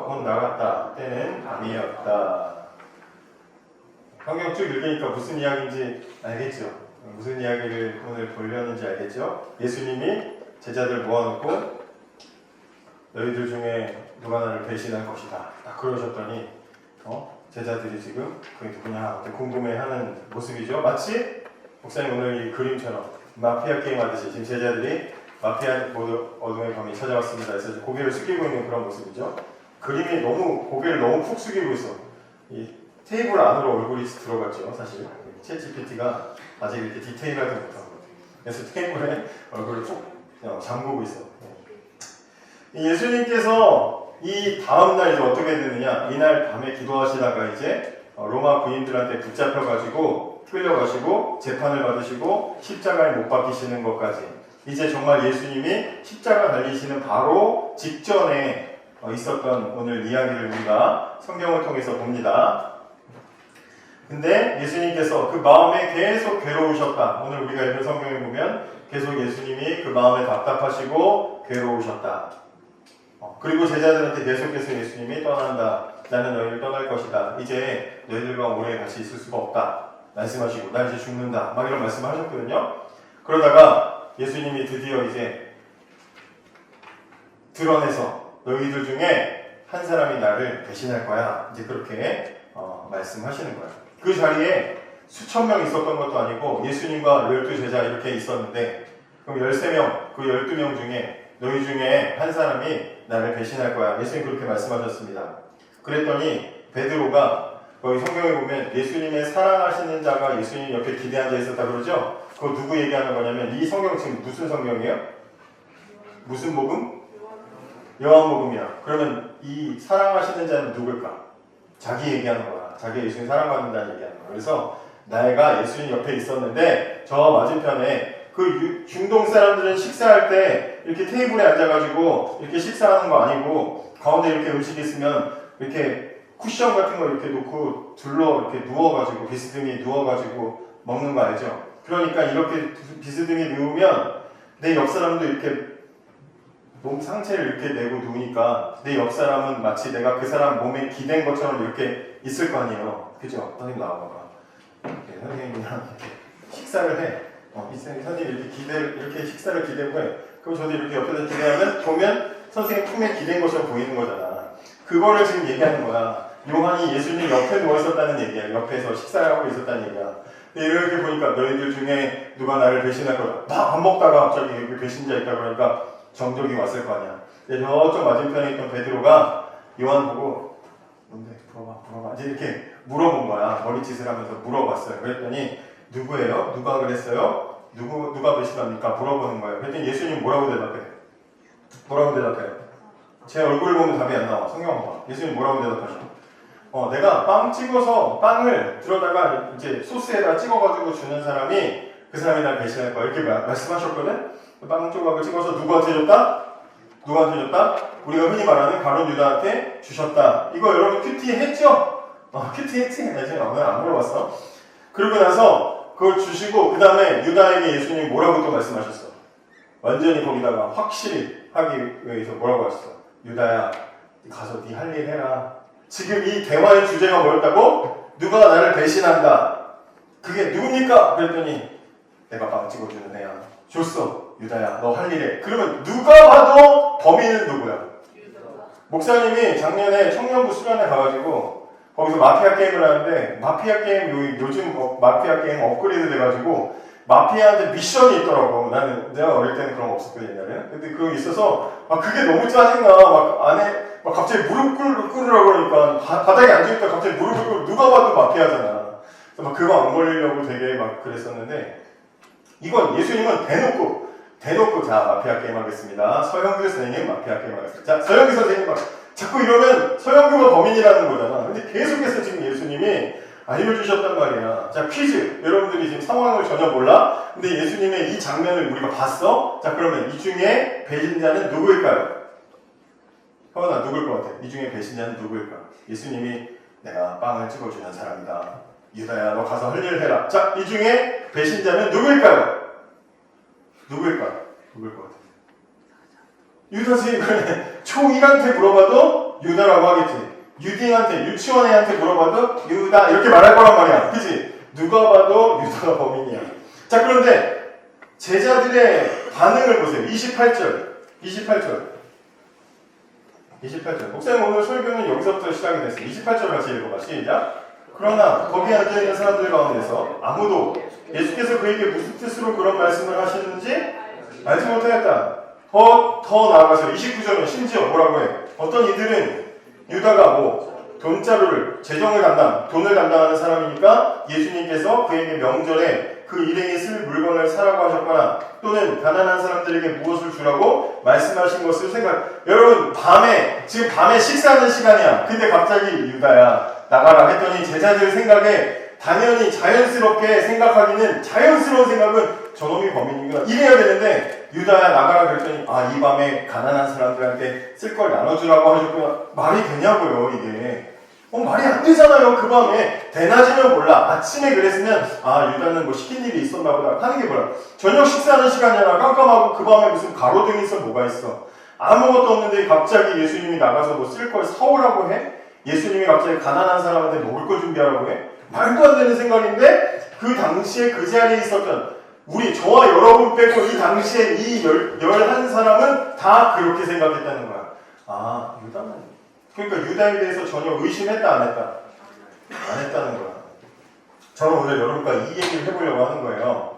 곧 나갔다. 때는 밤이었다. 성경 쭉 읽으니까 무슨 이야기인지 알겠죠? 무슨 이야기를 오늘 보려는지 알겠죠? 예수님이 제자들 모아놓고 너희들 중에 누가 나를 배신할 것이다. 딱 그러셨더니 제자들이 지금 그게 누구냐 궁금해하는 모습이죠. 마치 목사님 오늘 이 그림처럼 마피아 게임 하듯이 지금 제자들이 마피아 모두 어둠의 밤이 찾아왔습니다. 그래서 고개를 숙이고 있는 그런 모습이죠. 그림이 고개를 너무 푹 숙이고 있어. 이 테이블 안으로 얼굴이 들어갔죠. 사실 챗 GPT가 아직 이렇게 디테일하지 못한 것 같아요. 그래서 테이블에 얼굴을 푹 잠그고 있어. 예수님께서 이 다음날 이제 어떻게 되느냐, 이날 밤에 기도하시다가 이제 로마 군인들한테 붙잡혀가지고 끌려가시고 재판을 받으시고 십자가에 못 박히시는 것까지, 이제 정말 예수님이 십자가 달리시는 바로 직전에 있었던 오늘 이야기를 우리가 성경을 통해서 봅니다. 근데 예수님께서 그 마음에 계속 괴로우셨다. 오늘 우리가 읽은 성경에 보면 계속 예수님이 그 마음에 답답하시고 괴로우셨다. 그리고 제자들한테 계속해서 예수님이 떠난다. 나는 너희를 떠날 것이다. 이제 너희들과 오래 같이 있을 수가 없다. 말씀하시고 나 이제 죽는다. 막 이런 말씀을 하셨거든요. 그러다가 예수님이 드디어 이제 드러내서 너희들 중에 한 사람이 나를 배신할 거야. 이제 그렇게 말씀하시는 거예요. 그 자리에 수천 명 있었던 것도 아니고 예수님과 12제자 이렇게 있었는데, 그럼 13명, 그 12명 중에 너희 중에 한 사람이 나를 배신할 거야. 예수님 그렇게 말씀하셨습니다. 그랬더니 베드로가, 거기 성경에 보면 예수님의 사랑하시는 자가 예수님 옆에 기대 앉아 있었다 그러죠? 그거 누구 얘기하는 거냐면, 이 성경 지금 무슨 성경이에요? 무슨 복음? 요한복음이야. 그러면 이 사랑하시는 자는 누굴까? 자기 얘기하는 거야. 자기 예수님 사랑받는다는 얘기하는 거야. 그래서 내가 예수님 옆에 있었는데 저 맞은편에 그 중동 사람들은 식사할 때 이렇게 테이블에 앉아가지고 이렇게 식사하는 거 아니고 가운데 이렇게 음식이 있으면 이렇게 쿠션 같은 거 이렇게 놓고 둘러 이렇게 누워가지고 비스듬히 누워가지고 먹는 거 알죠? 그러니까 이렇게 비스듬히 누우면 내 옆 사람도 이렇게 몸 상체를 이렇게 내고 누우니까 내 옆 사람은 마치 내가 그 사람 몸에 기댄 것처럼 이렇게 있을 거 아니에요. 그죠? 선생님 나와봐봐. 이렇게 선생님이랑 이렇게 식사를 해. 선생님 이렇게 식사를 기대고 해. 그럼 저도 이렇게 옆에서 기대하면 보면 선생님 품에 기댄 것처럼 보이는 거잖아. 그거를 지금 얘기하는 거야. 요한이 예수님 옆에 누워 있었다는 얘기야. 옆에서 식사를 하고 있었다는 얘기야. 근데 이렇게 보니까 너희들 중에 누가 나를 배신할 거다. 막 밥 먹다가 갑자기 여기 배신자 있다 그러니까 정적이 왔을 거 아니야. 근데 저쪽 맞은편에 있던 베드로가 요한 보고 뭔데? 물어봐. 이제 이렇게 물어본 거야. 머리짓을 하면서 물어봤어요. 그랬더니 누구예요? 누가 그랬어요? 누가 배신합니까? 물어보는 거예요. 그랬더니 예수님 뭐라고 대답해? 뭐라고 대답해요? 제 얼굴을 보면 답이 안 나와. 성경 봐. 예수님 뭐라고 대답하셔? 내가 빵 찍어서 빵을 들어다가 이제 소스에다 찍어가지고 주는 사람이 그 사람이 날 배신할 거야. 이렇게 말씀하셨거든? 빵 조각을 찍어서 누구한테 줬다? 누구한테 줬다? 우리가 흔히 말하는 가룟 유다한테 주셨다. 이거 여러분 큐티 했죠? 큐티 했지? 나중에 오늘 안 물어봤어. 그러고 나서 그걸 주시고 그 다음에 유다에게 예수님이 뭐라고 또 말씀하셨어? 완전히 거기다가 확실히 하기 위해서 뭐라고 하셨어? 유다야, 가서 네 할 일 해라. 지금 이 대화의 주제가 뭐였다고? 누가 나를 배신한다. 그게 누굽니까? 그랬더니 내가 빵 찍어주는 애야. 줬어. 유다야, 너 할 일 해. 그러면 누가 봐도 범인은 누구야? 목사님이 작년에 청년부 수련회 가가지고 거기서 마피아 게임을 하는데, 마피아 게임 요즘 마피아 게임 업그레이드 돼가지고 마피아한테 미션이 있더라고. 내가 어릴 때는 그런 거 없었거든 옛날에. 근데 그거 있어서 그게 너무 짜증나. 안에 갑자기 무릎 꿇으라고 그러니까 바닥에 앉으니까 갑자기 무릎 꿇고 누가 봐도 마피아잖아. 그래서 그거 안 걸리려고 되게 그랬었는데, 이건 예수님은 대놓고 자 마피아 게임 하겠습니다. 서영규 선생님 마피아 게임 하겠습니다. 자 서영규 선생님 자꾸 이러면 서영규가 범인이라는 거잖아. 근데 계속해서 지금 예수님이 알려주셨단 말이야. 자 퀴즈. 여러분들이 지금 상황을 전혀 몰라. 근데 예수님의 이 장면을 우리가 봤어. 자 그러면 이 중에 배신자는 누구일까요? 형아 누구일 것 같아? 이 중에 배신자는 누구일까? 예수님이 내가 빵을 찍어주는 사람이다. 유다야 너 가서 할 일을 해라. 자 이 중에 배신자는 누구일까요? 누구일 것 같아요? 유다지. 그래. 총 1한테 물어봐도 유다라고 하겠지. 유딩한테, 유치원 애한테 물어봐도 유다 이렇게 말할 거란 말이야. 그치? 누가 봐도 유다가 범인이야. 자, 그런데 제자들의 반응을 보세요. 28절. 목사님 오늘 설교는 여기서부터 시작이 됐어요. 28절 같이 읽어봐. 시작. 그러나 거기 앉아있는 사람들 가운데서 아무도 예수께서 그에게 무슨 뜻으로 그런 말씀을 하시는지 알지 못하였다. 더 나아가서 29절은 심지어 뭐라고 해? 어떤 이들은 유다가 돈자루를, 돈을 담당하는 사람이니까 예수님께서 그에게 명절에 그 일행이 쓸 물건을 사라고 하셨거나 또는 가난한 사람들에게 무엇을 주라고 말씀하신 것을 여러분, 지금 밤에 식사하는 시간이야. 근데 갑자기 유다야, 나가라 했더니 제자들 생각에 당연히 자연스러운 생각은 저놈이 범인인가 이래야 되는데 유다야 나가라 그랬더니 이 밤에 가난한 사람들한테 쓸 걸 나눠주라고 하셨구나. 말이 되냐고요 이게. 말이 안 되잖아요. 그 밤에 대낮이면 몰라. 아침에 그랬으면 유다는 시킨 일이 있었나 보다 하는 게 뭐야. 저녁 식사하는 시간이잖아. 깜깜하고 그 밤에 무슨 가로등이 있어 뭐가 있어. 아무것도 없는데 갑자기 예수님이 나가서 쓸 걸 사오라고 해? 예수님이 갑자기 가난한 사람한테 먹을 거 준비하라고 해? 말도 안 되는 생각인데 그 당시에 그 자리에 있었던 저와 여러분 빼고 이 당시에 이 11사람은 다 그렇게 생각했다는 거야. 유다는. 그러니까 유다에 대해서 전혀 의심했다 안 했다? 안 했다는 거야. 저는 오늘 여러분과 이 얘기를 해보려고 하는 거예요.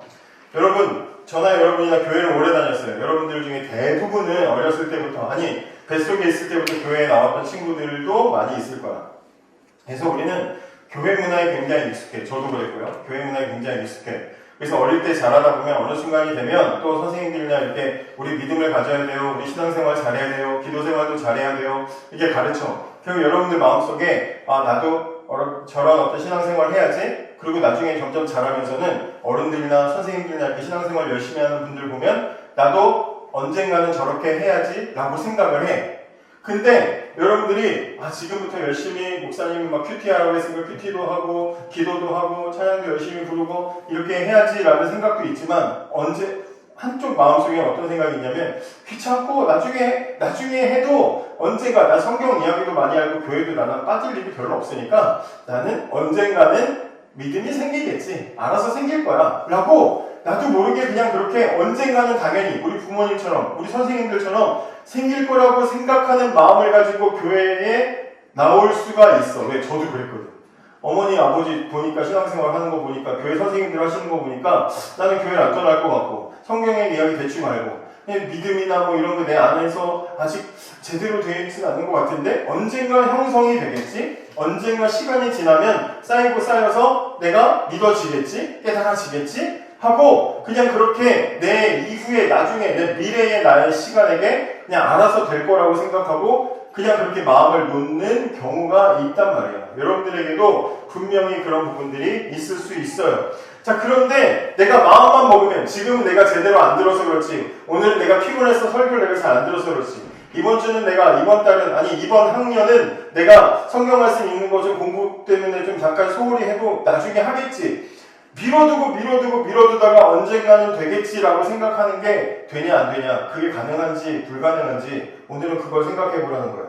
여러분, 저나 여러분이나 교회를 오래 다녔어요. 여러분들 중에 대부분은 어렸을 때부터, 뱃속에 있을 때부터 교회에 나왔던 친구들도 많이 있을 거야. 그래서 우리는 교회 문화에 굉장히 익숙해. 저도 그랬고요. 교회 문화에 굉장히 익숙해. 그래서 어릴 때 자라다 보면 어느 순간이 되면 또 선생님들이나 이렇게 우리 믿음을 가져야 돼요. 우리 신앙생활 잘해야 돼요. 기도생활도 잘해야 돼요. 이게 가르쳐. 그리고 여러분들 마음속에 나도 저런 어떤 신앙생활 해야지. 그리고 나중에 점점 자라면서는 어른들이나 선생님들이나 이렇게 신앙생활 열심히 하는 분들 보면 나도 언젠가는 저렇게 해야지 라고 생각을 해. 근데 여러분들이 지금부터 열심히 목사님이 큐티하라고 했으니까 큐티도 하고 기도도 하고 찬양도 열심히 부르고 이렇게 해야지 라는 생각도 있지만 한쪽 마음속에 어떤 생각이 있냐면 귀찮고 나중에 해도 언젠가 나 성경 이야기도 많이 알고 교회도 나는 빠질 일이 별로 없으니까 나는 언젠가는 믿음이 생기겠지. 알아서 생길 거야. 라고 나도 모르게 그냥 그렇게 언젠가는 당연히 우리 부모님처럼 우리 선생님들처럼 생길 거라고 생각하는 마음을 가지고 교회에 나올 수가 있어. 왜? 저도 그랬거든. 어머니, 아버지 보니까 신앙생활 하는 거 보니까 교회 선생님들 하시는 거 보니까 나는 교회를 안 떠날 것 같고 성경의 이야기 대충 알고 믿음이나 이런 거 내 안에서 아직 제대로 되어 있지는 않는 것 같은데 언젠가 형성이 되겠지? 언젠가 시간이 지나면 쌓여서 내가 믿어지겠지? 깨달아지겠지? 하고 그냥 그렇게 내 이후에 나중에 내 미래의 나의 시간에게 그냥 알아서 될 거라고 생각하고 그냥 그렇게 마음을 놓는 경우가 있단 말이야. 여러분들에게도 분명히 그런 부분들이 있을 수 있어요. 자, 그런데 내가 마음만 먹으면 지금은 내가 제대로 안 들어서 그렇지, 오늘은 내가 피곤해서 설교를 내가 잘 안 들어서 그렇지, 이번 학년은 내가 성경 말씀 읽는 거 좀 공부 때문에 좀 잠깐 소홀히 해도 나중에 하겠지. 미뤄두다가 언젠가는 되겠지라고 생각하는 게 되냐 안 되냐, 그게 가능한지 불가능한지 오늘은 그걸 생각해 보라는 거예요.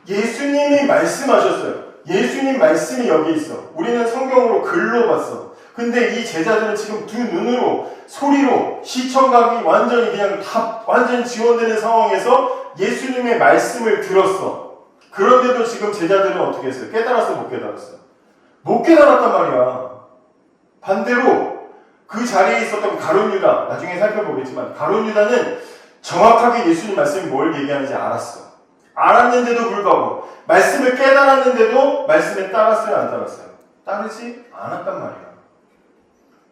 예수님이 말씀하셨어요. 예수님 말씀이 여기 있어. 우리는 성경으로 글로 봤어. 근데 이 제자들은 지금 두 눈으로, 소리로, 시청각이 완전히 지원되는 상황에서 예수님의 말씀을 들었어. 그런데도 지금 제자들은 어떻게 했어요? 깨달았어, 못 깨달았어? 못 깨달았단 말이야. 반대로 그 자리에 있었던 가룟 유다, 나중에 살펴보겠지만 가룟 유다는 정확하게 예수님 말씀이 뭘 얘기하는지 알았어. 알았는데도 불구하고 말씀을 깨달았는데도 말씀에 따랐어요, 안 따랐어요? 따르지 않았단 말이야.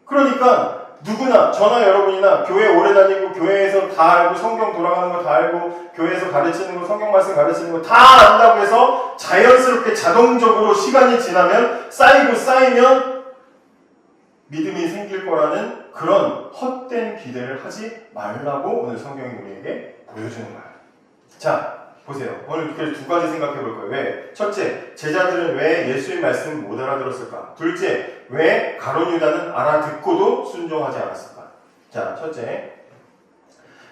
그러니까 누구나, 저나 여러분이나 교회 오래 다니고 교회에서 다 알고 성경 돌아가는 거 다 알고 교회에서 가르치는 거, 성경 말씀 가르치는 거 다 안다고 해서 자연스럽게 자동적으로 시간이 지나면 쌓이면 믿음이 생길 거라는 그런 헛된 기대를 하지 말라고 오늘 성경이 우리에게 보여주는 거야. 자, 보세요. 오늘 두 가지 생각해 볼 거예요. 왜? 첫째, 제자들은 왜 예수의 말씀을 못 알아들었을까? 둘째, 왜 가룟 유다는 알아듣고도 순종하지 않았을까? 자, 첫째,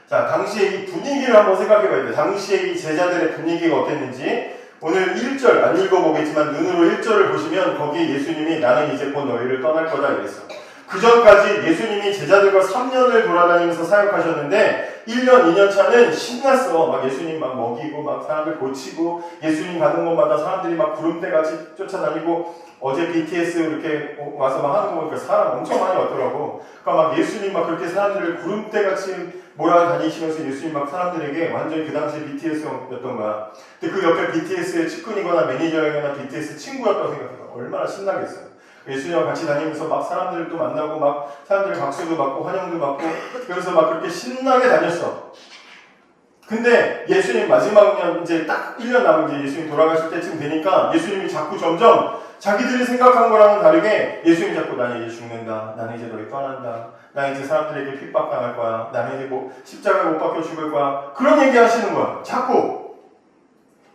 자, 당시의 이 분위기를 한번 생각해 봐야 돼요. 당시의 이 제자들의 분위기가 어땠는지. 오늘 1절, 안 읽어보겠지만 눈으로 1절을 보시면 거기 예수님이 나는 이제 곧 너희를 떠날 거다 이랬어. 그 전까지 예수님이 제자들과 3년을 돌아다니면서 사역하셨는데 1년, 2년 차는 신났어. 막 예수님 막 먹이고 막 사람들 고치고 예수님 가는 곳마다 사람들이 막 구름대같이 쫓아다니고 어제 BTS 이렇게 와서 막 하는 거 보니까 사람 엄청 많이 왔더라고. 그러니까 막 예수님 막 그렇게 사람들을 구름대같이 몰아다니시면서 예수님 막 사람들에게 완전히 그 당시에 BTS였던 거야. 근데 그 옆에 BTS의 측근이거나 매니저이거나 BTS 친구였다고 생각해봐. 얼마나 신나겠어요. 예수님과 같이 다니면서 막 사람들도 만나고 막 사람들 박수도 받고 환영도 받고 그래서 막 그렇게 신나게 다녔어. 근데 예수님 마지막 이제 딱 1년 남은 이제 예수님 돌아가실 때쯤 되니까 예수님이 자꾸 점점 자기들이 생각한 거랑은 다르게 예수님이 자꾸 나는 이제 죽는다. 나는 이제 너희 떠난다. 나 이제 사람들에게 핍박당할 거야. 나는 이제 뭐 십자가에 못 박혀 죽을 거야. 그런 얘기 하시는 거야. 자꾸.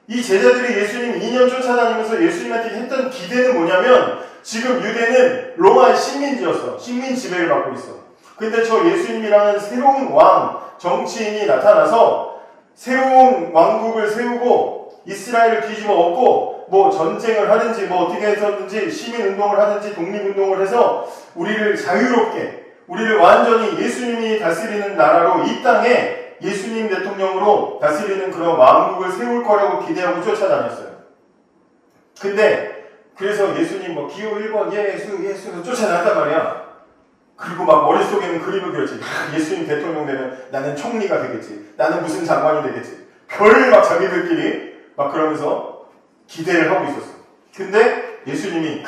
이 제자들이 예수님 2년 쫓아다니면서 예수님한테 했던 기대는 뭐냐면 지금 유대는 로마의 식민지였어. 식민 지배를 받고 있어. 근데 저 예수님이라는 새로운 왕, 정치인이 나타나서 새로운 왕국을 세우고 이스라엘을 뒤집어 엎고 뭐 전쟁을 하든지 뭐 어떻게 해서든지 시민운동을 하든지 독립운동을 해서 우리를 자유롭게 우리를 완전히 예수님이 다스리는 나라로 이 땅에 예수님 대통령으로 다스리는 그런 왕국을 세울 거라고 기대하고 쫓아다녔어요. 근데 그래서 예수님 뭐 기호 1번 예수 쫓아다녔단 말이야. 그리고 막 머릿속에는 그림을 그렸지. 예수님 대통령 되면 나는 총리가 되겠지. 나는 무슨 장관이 되겠지. 그걸 막 자기들끼리 막 그러면서 기대를 하고 있었어. 근데 예수님이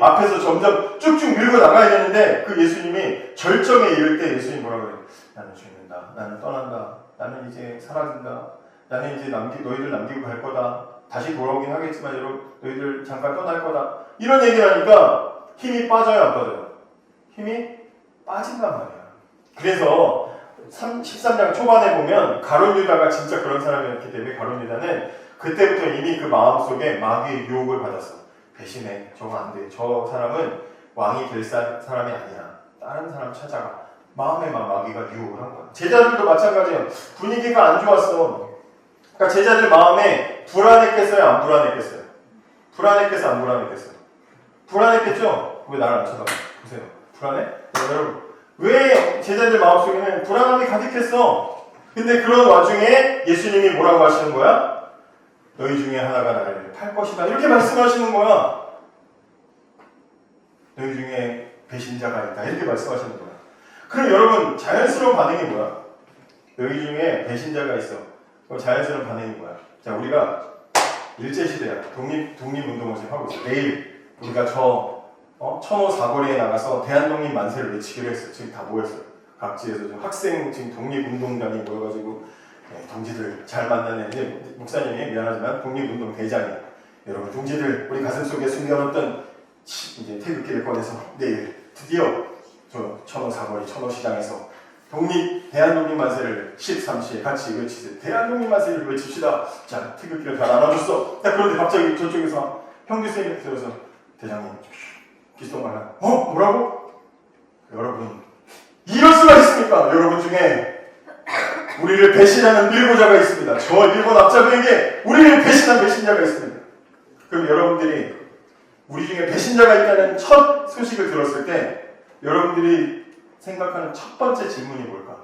앞에서 점점 쭉쭉 밀고 나가야 되는데 그 예수님이 절정에 이를 때 예수님이 뭐라고 그래? 나는 죽는다. 나는 떠난다. 나는 이제 사라진다. 나는 이제 너희들 남기고 갈 거다. 다시 돌아오긴 하겠지만 너희들 잠깐 떠날 거다. 이런 얘기를 하니까 힘이 빠져요, 안 빠져요? 힘이 빠진단 말이야. 그래서 13장 초반에 보면 가룟 유다가 진짜 그런 사람이었기 때문에 가룟 유다는 그때부터 이미 그 마음속에 마귀의 유혹을 받았어. 배신해. 저거 안 돼. 저 사람은 왕이 될 사람이 아니야. 다른 사람 찾아가. 마음에 막 마귀가 유혹을 한 거야. 제자들도 마찬가지야. 분위기가 안 좋았어. 그러니까 제자들 마음에 불안했겠어요? 안 불안했겠어요? 불안했겠어요? 안 불안했겠어요? 불안했겠죠? 왜 나를 안 쳐다봐? 보세요. 불안해? 여러분, 왜 제자들 마음속에는 불안함이 가득했어? 근데 그런 와중에 예수님이 뭐라고 하시는 거야? 너희 중에 하나가 나를 팔 것이다. 이렇게 말씀하시는 거야. 너희 중에 배신자가 있다. 이렇게 말씀하시는 거야. 그럼 여러분, 자연스러운 반응이 뭐야? 너희 중에 배신자가 있어. 그럼 자연스러운 반응이 뭐야? 자, 우리가 일제시대야. 독립운동을 지금 하고 있어. 내일 우리가 천호 사거리에 나가서 대한독립 만세를 외치기로 했어요. 지금 다 모였어요. 각지에서 지금 학생 지금 독립운동단이 모여가지고 동지들 잘 만나는 이제 목사님이 미안하지만 독립운동 대장이야. 여러분 동지들 우리 가슴속에 숨겨놓던 이제 태극기를 꺼내서 내일 드디어 저 천호 사거리 천호시장에서 대한독립 만세를 13시에 같이 외치세요. 대한독립 만세를 외칩시다. 자, 태극기를 다 나눠줬어. 그런데 갑자기 저쪽에서 형규쌤이 들어서 대장님 귓속말라 뭐라고? 여러분 이럴 수가 있습니까? 여러분 중에 우리를 배신하는 밀고자가 있습니다. 저 일본 앞잡이에게 우리를 배신한 배신자가 있습니다. 그럼 여러분들이 우리 중에 배신자가 있다는 첫 소식을 들었을 때 여러분들이 생각하는 첫 번째 질문이 뭘까?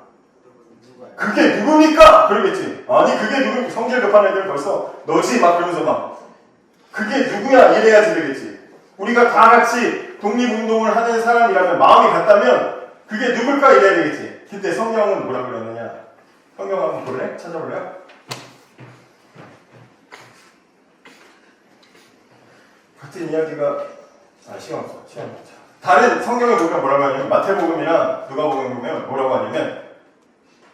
그게 누굽니까? 그러겠지. 아니 그게 누굽니까? 성질 급한 애들 벌써 너지 막 그러면서 막 그게 누구야? 이래야지 되겠지. 우리가 다 같이 독립운동을 하는 사람이라면 마음이 같다면 그게 누굴까? 이래야 되겠지. 근데 성경은 뭐라 그러느냐? 성경 한번 볼래? 찾아볼래요? 같은 이야기가 시간 없어. 다른 성경을 보면 뭐라고 하냐면 마태복음이나 누가복음 보면 뭐라고 하냐면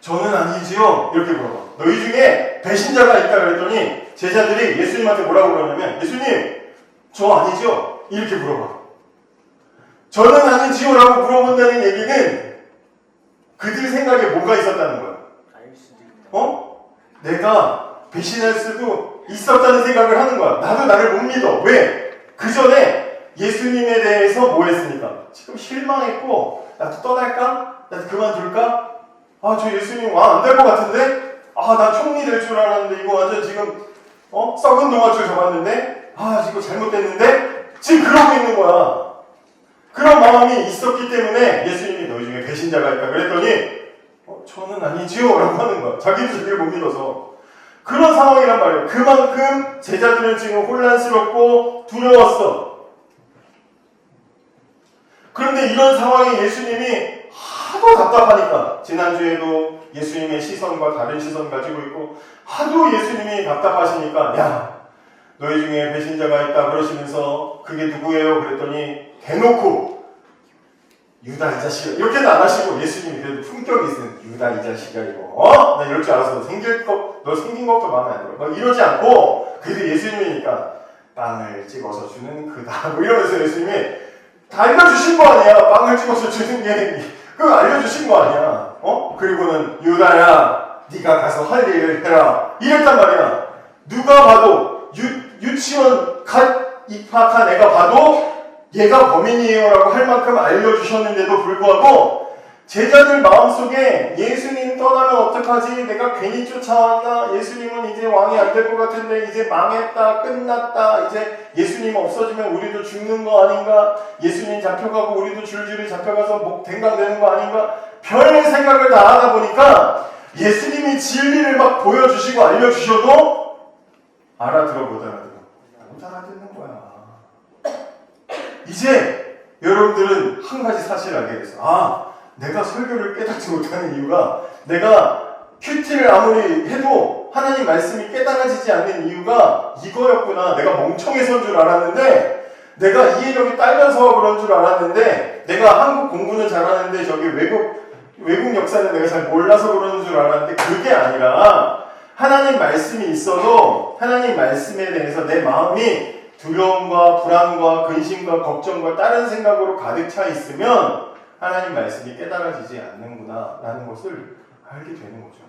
저는 아니지요 이렇게 물어봐. 너희 중에 배신자가 있다 그랬더니 제자들이 예수님한테 뭐라고 그러냐면 예수님 저 아니죠? 이렇게 물어봐. 저는 아니지요 라고 물어본다는 얘기는 그들 생각에 뭐가 있었다는 거야. 내가 배신할 수도 있었다는 생각을 하는 거야. 나도 나를 못 믿어. 왜? 그 전에 예수님에 대해서 뭐 했으니까? 지금 실망했고 나도 떠날까? 나도 그만둘까? 아, 저 예수님 안 될 것 같은데? 아, 나 총리 될 줄 알았는데 이거 완전 지금 썩은 동아줄 잡았는데? 아, 이거 잘못됐는데? 지금 그러고 있는 거야. 그런 마음이 있었기 때문에 예수님이 너희 중에 배신자가 있다 그랬더니 저는 아니지요 라고 하는 거야. 자기도 자기를 못 믿어서. 그런 상황이란 말이에요. 그만큼 제자들은 지금 혼란스럽고 두려웠어. 그런데 이런 상황에 예수님이 하도 답답하니까, 지난주에도 예수님의 시선과 다른 시선 가지고 있고 하도 예수님이 답답하시니까 야, 너희 중에 배신자가 있다 그러시면서 그게 누구예요? 그랬더니 대놓고 유다 이 자식아 이렇게는 안 하시고, 예수님이 그래도 품격이 있으면 유다 이 자식아 이거 나 이럴 줄 알았어. 너 생긴 것도 마음에 안 들어 막 이러지 않고, 그래도 예수님이니까 빵을 찍어서 주는 그다 뭐 이러면서 예수님이 다 알려주신 거 아니야. 빵을 찍어서 주는 게 그거 알려주신 거 아니야. 그리고는 유다야 네가 가서 할 일을 해라 이랬단 말이야. 누가 봐도 유치원 갓 입학한 애가 봐도 얘가 범인이에요 라고 할 만큼 알려주셨는데도 불구하고 제자들 마음속에 예수님 떠나면 어떡하지? 내가 괜히 쫓아왔나? 예수님은 이제 왕이 안 될 것 같은데 이제 망했다, 끝났다, 이제 예수님 없어지면 우리도 죽는 거 아닌가? 예수님 잡혀가고 우리도 줄줄이 잡혀가서 목 댕강되는 거 아닌가? 별 생각을 다 하다 보니까 예수님이 진리를 막 보여주시고 알려주셔도 알아들어 못 알아듣는 거야. 이제 여러분들은 한 가지 사실을 알게 됐어. 내가 설교를 깨닫지 못하는 이유가, 내가 큐티를 아무리 해도 하나님 말씀이 깨달아지지 않는 이유가 이거였구나. 내가 멍청해서인 줄 알았는데, 내가 이해력이 딸려서 그런 줄 알았는데, 내가 한국 공부는 잘하는데 저기 외국 역사는 내가 잘 몰라서 그러는 줄 알았는데, 그게 아니라 하나님 말씀이 있어도 하나님 말씀에 대해서 내 마음이 두려움과 불안과 근심과 걱정과 다른 생각으로 가득 차 있으면 하나님 말씀이 깨달아지지 않는구나 라는 것을 알게 되는 거죠.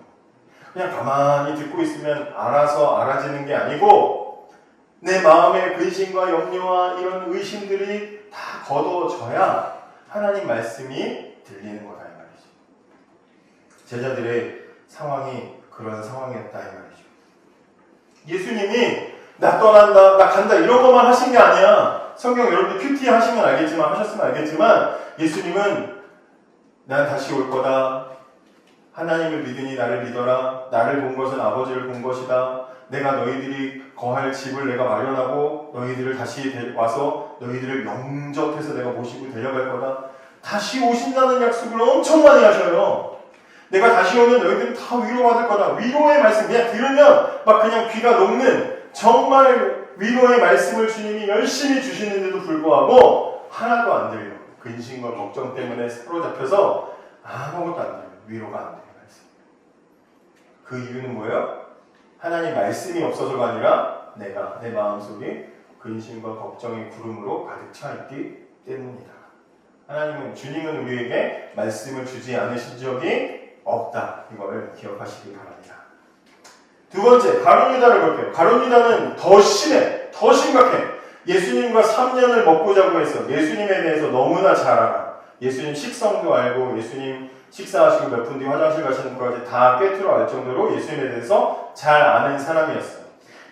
그냥 가만히 듣고 있으면 알아서 알아지는 게 아니고 내 마음의 근심과 염려와 이런 의심들이 다 거둬져야 하나님 말씀이 들리는 거다 이 말이죠. 제자들의 상황이 그런 상황이었다 이 말이죠. 예수님이 나 떠난다, 나 간다 이런 것만 하신 게 아니야. 성경 여러분들 큐티 하시면 알겠지만, 하셨으면 알겠지만 예수님은 난 다시 올 거다. 하나님을 믿으니 나를 믿어라. 나를 본 것은 아버지를 본 것이다. 내가 너희들이 거할 집을 내가 마련하고 너희들을 다시 와서 너희들을 영접해서 내가 모시고 데려갈 거다. 다시 오신다는 약속을 엄청 많이 하셔요. 내가 다시 오면 너희들은 다 위로받을 거다. 위로의 말씀 그냥 들으면 막 그냥 귀가 녹는 정말 위로의 말씀을 주님이 열심히 주시는데도 불구하고 하나도 안 들려. 근심과 걱정 때문에 사로잡혀서 아무것도 안 들려. 위로가 안 돼요. 그 이유는 뭐예요? 하나님 말씀이 없어서가 아니라 내가 내 마음속에 근심과 걱정의 구름으로 가득 차 있기 때문이다. 주님은 우리에게 말씀을 주지 않으신 적이 없다. 이걸 기억하시기 바랍니다. 두 번째, 가룟 유다를 볼게요. 가룟 유다는 더 심해, 더 심각해. 예수님과 3년을 먹고 자고 해서 예수님에 대해서 너무나 잘 알아. 예수님 식성도 알고 예수님 식사하시고 몇 분 뒤 화장실 가시는 것까지 다 꿰뚫어 알 정도로 예수님에 대해서 잘 아는 사람이었어.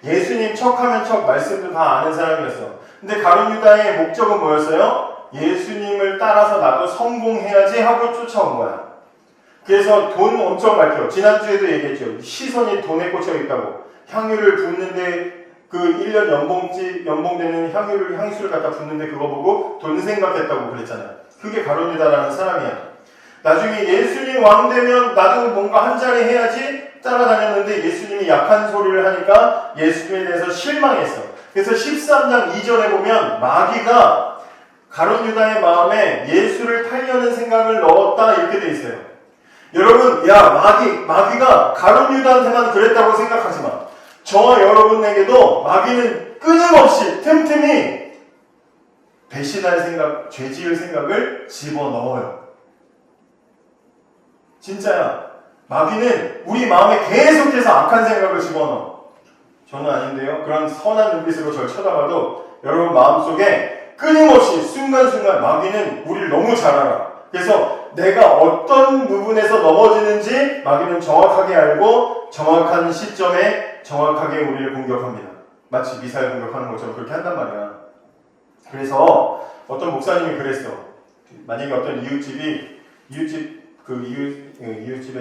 예수님 척하면 척 말씀도 다 아는 사람이었어. 근데 가룟 유다의 목적은 뭐였어요? 예수님을 따라서 나도 성공해야지 하고 쫓아온 거야. 그래서 돈 엄청 밝혀. 지난주에도 얘기했죠. 시선이 돈에 꽂혀 있다고. 향유를 붓는데 그 1년 연봉 되는 향수를 갖다 붓는데 그거 보고 돈 생각했다고 그랬잖아요. 그게 가룟 유다라는 사람이야. 나중에 예수님 왕 되면 나도 뭔가 한 자리 해야지 따라다녔는데 예수님이 약한 소리를 하니까 예수님에 대해서 실망했어. 그래서 13장 2절에 보면 마귀가 가룟 유다의 마음에 예수를 타려는 생각을 넣었다 이렇게 돼 있어요. 여러분, 마귀가 가룟 유다한테만 그랬다고 생각하지 마. 저와 여러분에게도 마귀는 끊임없이 틈틈이 배신할 생각, 죄 지을 생각을 집어넣어요. 진짜야. 마귀는 우리 마음에 계속해서 악한 생각을 집어넣어. 저는 아닌데요. 그런 선한 눈빛으로 저를 쳐다봐도 여러분 마음속에 끊임없이 순간순간 마귀는 우리를 너무 잘 알아. 그래서 내가 어떤 부분에서 넘어지는지 마귀는 정확하게 알고 정확한 시점에 정확하게 우리를 공격합니다. 마치 미사일 공격하는 것처럼 그렇게 한단 말이야. 그래서 어떤 목사님이 그랬어. 만약에 어떤 이웃집에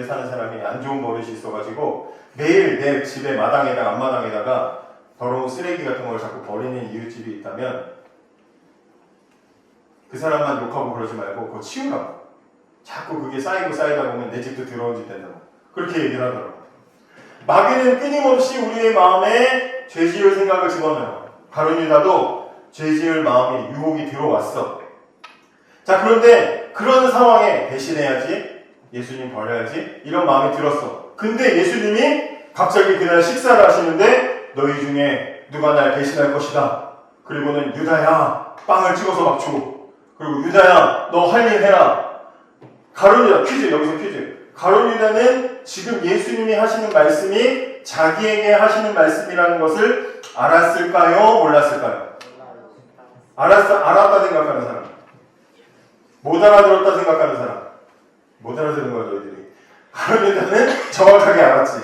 사는 사람이 안 좋은 버릇이 있어가지고 매일 내 집의 앞마당에다가 더러운 쓰레기 같은 걸 자꾸 버리는 이웃집이 있다면 그 사람만 욕하고 그러지 말고 그거 치우라고. 자꾸 그게 쌓이다 보면 내 집도 더러운 집 된다고. 그렇게 얘기를 하더라고. 마귀는 끊임없이 우리의 마음에 죄 지을 생각을 집어넣어요. 가룟 유다도 죄 지을 마음이 유혹이 들어왔어. 자, 그런데 그런 상황에 배신해야지, 예수님 버려야지, 이런 마음이 들었어. 근데 예수님이 갑자기 그날 식사를 하시는데 너희 중에 누가 날 배신할 것이다. 그리고는 유다야, 빵을 찍어서 막 줘. 그리고 유다야, 너 할 일 해라. 가룟 유다, 여기서 퀴즈. 가룟 유다는 지금 예수님이 하시는 말씀이 자기에게 하시는 말씀이라는 것을 알았을까요? 몰랐을까요? 알았다 생각하는 사람. 못 알아들었다 생각하는 사람. 못 알아들은 거야, 너희들이. 가룟 유다는 정확하게 알았지.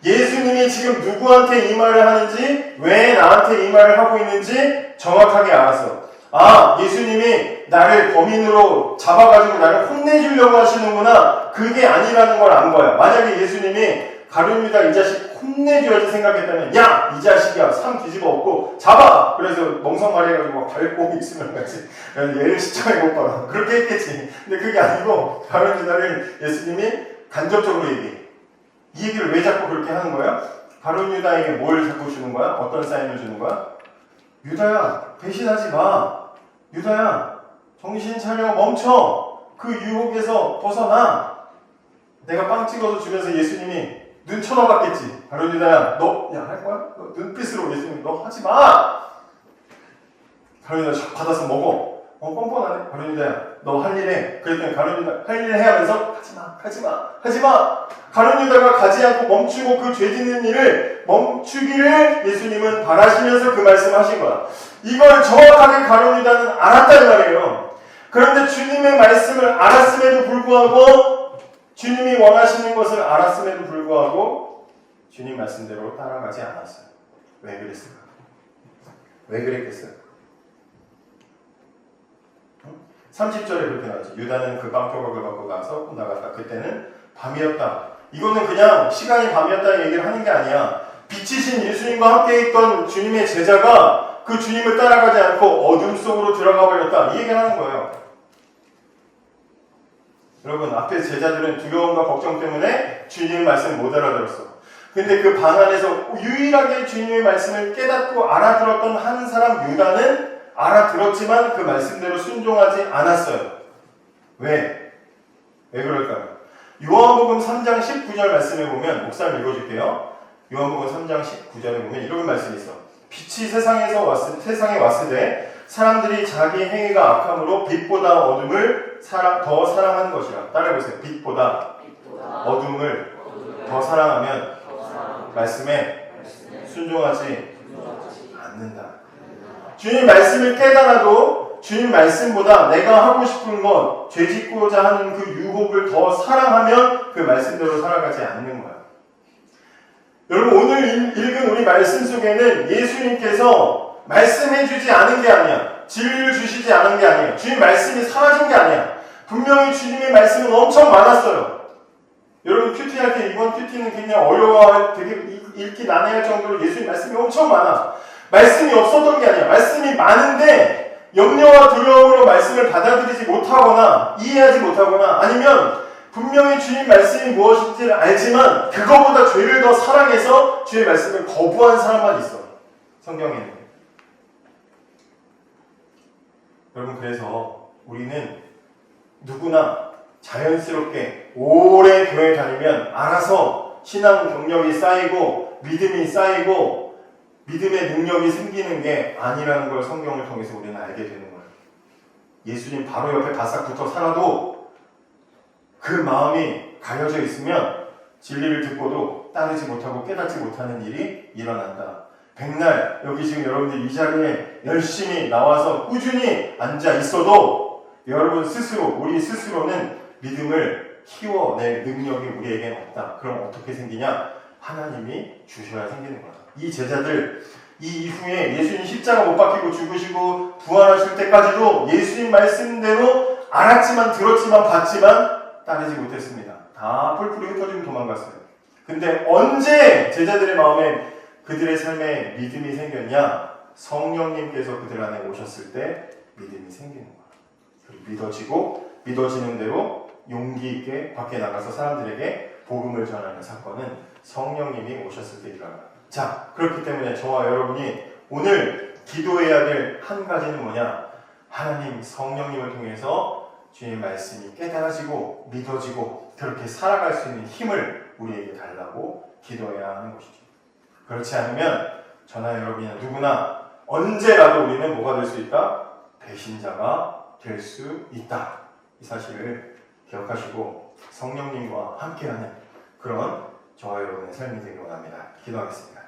예수님이 지금 누구한테 이 말을 하는지, 왜 나한테 이 말을 하고 있는지 정확하게 알았어. 아, 예수님이 나를 범인으로 잡아가지고 나를 혼내주려고 하시는구나. 그게 아니라는 걸 안 거야. 만약에 예수님이 가룟 유다 이 자식 혼내줘야지 생각했다면, 야! 이 자식이야. 상 뒤집어 엎고 잡아! 그래서 멍석말이 해가지고 밟고 있으면 같이 얘를 시청해 못 봐라. 그렇게 했겠지. 근데 그게 아니고 가룟 유다를 예수님이 간접적으로 얘기해. 이 얘기를 왜 자꾸 그렇게 하는 거야? 가룟 유다에게 뭘 자꾸 주는 거야? 어떤 사인을 주는 거야? 유다야, 배신하지 마. 유다야, 정신 차려, 멈춰. 그 유혹에서 벗어나. 내가 빵 찍어서 주면서 예수님이 눈 쳐다봤겠지. 가룟 유다야, 너 할 거야? 너 눈빛으로 예수님, 너 하지 마. 가룟 유다 샥 받아서 먹어. 뻔뻔하네. 가룟 유다야, 너 할 일 해. 그랬더니 가룟 유다 할 일 해 하면서 하지 마. 가룟 유다가 가지 않고 멈추고 그 죄 짓는 일을 멈추기를 예수님은 바라시면서 그 말씀하신 거야. 이걸 정확하게 가룟 유다는 알았단 말이에요. 그런데 주님의 말씀을 알았음에도 불구하고, 주님이 원하시는 것을 알았음에도 불구하고 주님 말씀대로 따라가지 않았어요. 왜 그랬을까? 왜 그랬겠어요? 30절에 그렇게 나오죠. 유다는 그 빵 조각을 갖고 가서 나갔다. 그때는 밤이었다. 이거는 그냥 시간이 밤이었다는 얘기를 하는 게 아니야. 빛이신 예수님과 함께 있던 주님의 제자가 그 주님을 따라가지 않고 어둠 속으로 들어가 버렸다. 이 얘기를 하는 거예요. 여러분, 앞에 제자들은 두려움과 걱정 때문에 주님의 말씀을 못 알아들었어. 근데 그 방 안에서 유일하게 주님의 말씀을 깨닫고 알아들었던 한 사람 유다는 알아들었지만 그 말씀대로 순종하지 않았어요. 왜 그럴까요? 요한복음 3장 19절 말씀에 보면, 목사님 읽어줄게요. 요한복음 3장 19절에 보면 이런 말씀이 있어. 빛이 세상에 왔을 때 사람들이 자기 행위가 악함으로 빛보다 어둠을 더 사랑하는 것이라. 따라해보세요. 빛보다 어둠을 더 사랑하면 말씀에 순종하지 않는다. 주님 말씀을 깨달아도 주님 말씀보다 내가 하고 싶은 것, 죄짓고자 하는 그 유혹을 더 사랑하면 그 말씀대로 살아가지 않는 거야. 여러분, 오늘 읽은 우리 말씀 속에는 예수님께서 말씀해주지 않은 게 아니야. 진리를 주시지 않은 게 아니에요. 주님 말씀이 사라진 게 아니야. 분명히 주님의 말씀은 엄청 많았어요. 여러분, 큐티할 때 이번 큐티는 굉장히 어려워할, 되게 읽기 난해할 정도로 예수님 말씀이 엄청 많아. 말씀이 없었던 게 아니야. 말씀이 많은데 염려와 두려움으로 말씀을 받아들이지 못하거나 이해하지 못하거나, 아니면 분명히 주님 말씀이 무엇인지를 알지만 그거보다 죄를 더 사랑해서 주의 말씀을 거부한 사람만 있어. 성경에는. 여러분, 그래서 우리는 누구나 자연스럽게 오래 교회 다니면 알아서 신앙 경력이 쌓이고 믿음이 쌓이고 믿음의 능력이 생기는 게 아니라는 걸 성경을 통해서 우리는 알게 되는 거예요. 예수님 바로 옆에 바싹 붙어 살아도 그 마음이 가려져 있으면 진리를 듣고도 따르지 못하고 깨닫지 못하는 일이 일어난다. 백날 여기 지금 여러분들 이 자리에 열심히 나와서 꾸준히 앉아 있어도 여러분 스스로, 우리 스스로는 믿음을 키워낼 능력이 우리에게는 없다. 그럼 어떻게 생기냐? 하나님이 주셔야 생기는 거야. 이 제자들, 이 이후에 예수님 십자가 못 박히고 죽으시고 부활하실 때까지도 예수님 말씀대로 알았지만 들었지만 봤지만 따르지 못했습니다. 다 뿔뿔이 흩어지고 도망갔어요. 근데 언제 제자들의 마음에 그들의 삶에 믿음이 생겼냐? 성령님께서 그들 안에 오셨을 때 믿음이 생기는 거야. 믿어지고 믿어지는 대로 용기 있게 밖에 나가서 사람들에게 복음을 전하는 사건은 성령님이 오셨을 때 일어납니다. 자, 그렇기 때문에 저와 여러분이 오늘 기도해야 될 한 가지는 뭐냐? 하나님 성령님을 통해서 주의 말씀이 깨달아지고 믿어지고 그렇게 살아갈 수 있는 힘을 우리에게 달라고 기도해야 하는 것이죠. 그렇지 않으면 저나 여러분이나 누구나 언제라도 우리는 뭐가 될 수 있다? 배신자가 될 수 있다. 이 사실을 기억하시고 성령님과 함께하는 그런 저와 여러분의 삶이 되길 원합니다. 기도하겠습니다.